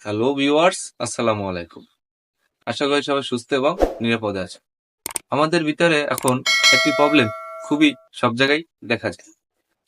Hello viewers, আসসালামু আলাইকুম। আশা করি সবাই সুস্থ এবং নিরাপদে আছে। আমাদের ভিতরে এখন একটি প্রবলেম খুবই সব জায়গায় দেখা যায়।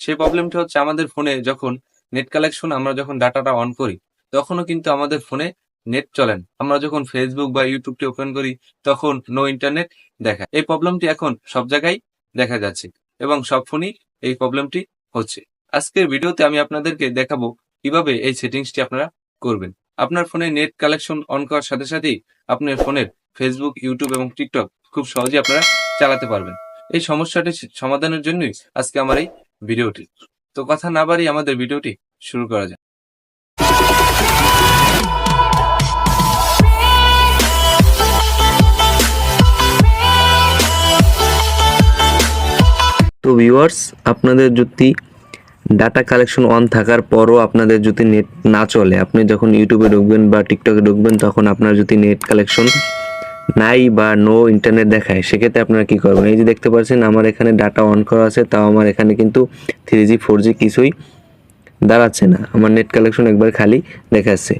সেই প্রবলেমটা হচ্ছে আমাদের ফোনে যখন নেট কালেকশন আমরা যখন ডাটাটা অন করি, তখনও কিন্তু আমাদের ফোনে নেট চলে না। আমরা যখন ফেসবুক বা ইউটিউবটি ওপেন করি তখন নো ইন্টারনেট দেখায়। এই প্রবলেমটি এখন সব জায়গায় দেখা যাচ্ছে এবং সব ফোনই এই প্রবলেমটি হচ্ছে। আজকের ভিডিওতে আমি আপনাদেরকে দেখাবো কিভাবে এই সেটিংসটি আপনারা করবেন। আপনার ফোনে নেট কালেকশন অন করার সাথে সাথেই আপনার ফোনের ফেসবুক, ইউটিউব এবং টিকটক খুব সহজেই আপনারা চালাতে পারবেন। এই সমস্যাটি সমাধানের জন্যই আজকে আমার এই ভিডিওটি। তো কথা না বাড়িয়ে আমাদের ভিডিওটি শুরু করা যাক। তো ভিউয়ার্স, আপনাদের যদি ডাটা কালেকশন অন থাকার পরও আপনাদের যদি নেট না চলে, আপনি যখন ইউটিউবে ঢুকবেন বা টিকটকে ঢুকবেন তখন আপনার যদি নেট কালেকশন নাই বা নো ইন্টারনেট দেখায়, সেক্ষেত্রে আপনারা কী করবেন? এই যে দেখতে পাচ্ছেন আমার এখানে ডাটা অন করা আছে, তাও আমার এখানে কিন্তু 3G 4G কিছুই দাঁড়াচ্ছে না, আমার নেট কালেকশন একবার খালি দেখাচ্ছে।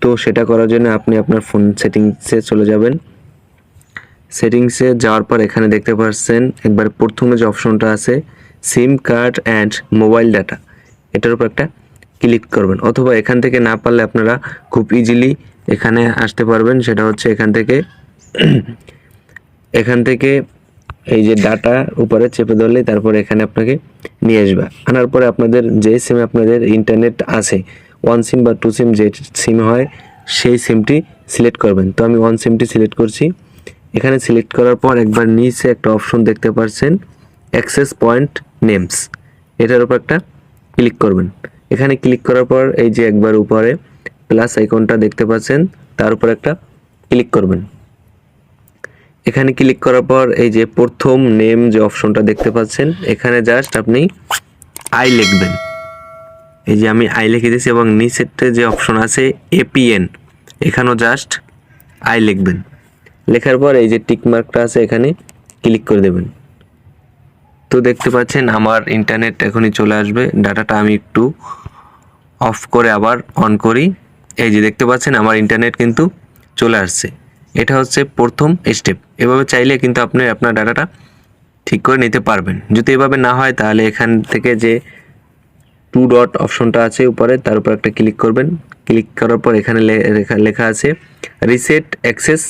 তো সেটা করার জন্য আপনি আপনার ফোন সেটিংসে চলে যাবেন। সেটিংসে যাওয়ার পর এখানে দেখতে পাচ্ছেন একবার প্রথমে যে অপশনটা আছে সিম কার্ড অ্যান্ড মোবাইল ডাটা, এটার উপর একটা ক্লিক করবেন। অথবা এখান থেকে না পারলে আপনারা খুব ইজিলি এখানে আসতে পারবেন, সেটা হচ্ছে এখান থেকে এই যে ডাটা উপরে চেপে ধরলে তারপর এখানে আপনাকে নিয়ে আসবে। আনার পরে আপনাদের যে সিমে আপনাদের ইন্টারনেট আছে, 1 সিম বা 2 সিম যে সিম হয় সেই সিমটি সিলেক্ট করবেন। তো আমি 1 সিমটি সিলেক্ট করছি। এখানে সিলেক্ট করার পর একবার নিচে একটা অপশন দেখতে পাচ্ছেন অ্যাক্সেস পয়েন্ট নেমস, এটার উপর একটা ক্লিক করবেন। এখানে ক্লিক করার পর এই যে একবার উপরে প্লাস আইকনটা দেখতে পাচ্ছেন, তার উপর একটা ক্লিক করবেন। এখানে ক্লিক করার পর এই যে প্রথম নেম যে অপশনটা দেখতে পাচ্ছেন, এখানে জাস্ট আপনি আই লিখবেন। এই যে আমি আই লিখে দিয়েছি এবং নিচেরতে যে অপশন আছে এপিএন, এখানেও জাস্ট আই লিখবেন। লেখার পর এই যে টিক মার্কটা আছে এখানে ক্লিক করে দেবেন। তো দেখতে পাচ্ছেন আমার ইন্টারনেট এখনই চলে আসবে। ডাটাটা আমি একটু অফ করে আবার অন করি। এই যে দেখতে পাচ্ছেন আমার ইন্টারনেট কিন্তু চলে আসছে। এটা হচ্ছে প্রথম স্টেপ। এভাবে চাইলে কিন্তু আপনি আপনার ডাটাটা ঠিক করে নিতে পারবেন। যদি এভাবে না হয় তাহলে এখান থেকে যে 2 ডট অপশনটা আছে উপরে, তার উপর একটা ক্লিক করবেন। ক্লিক করার পর এখানে লেখা আছে রিসেট অ্যাক্সেস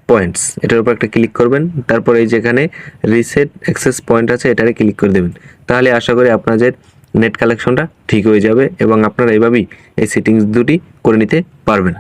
পয়েন্টস, এটার উপর একটা ক্লিক করবেন। তারপর এই যেখানে রিসেট অ্যাক্সেস পয়েন্ট আছে এটারে ক্লিক করে দেবেন। তাহলে আশা করি আপনাদের নেট কালেকশনটা ঠিক হয়ে যাবে এবং আপনারা এইভাবেই এই সেটিংস দুটি করে নিতে পারবেন।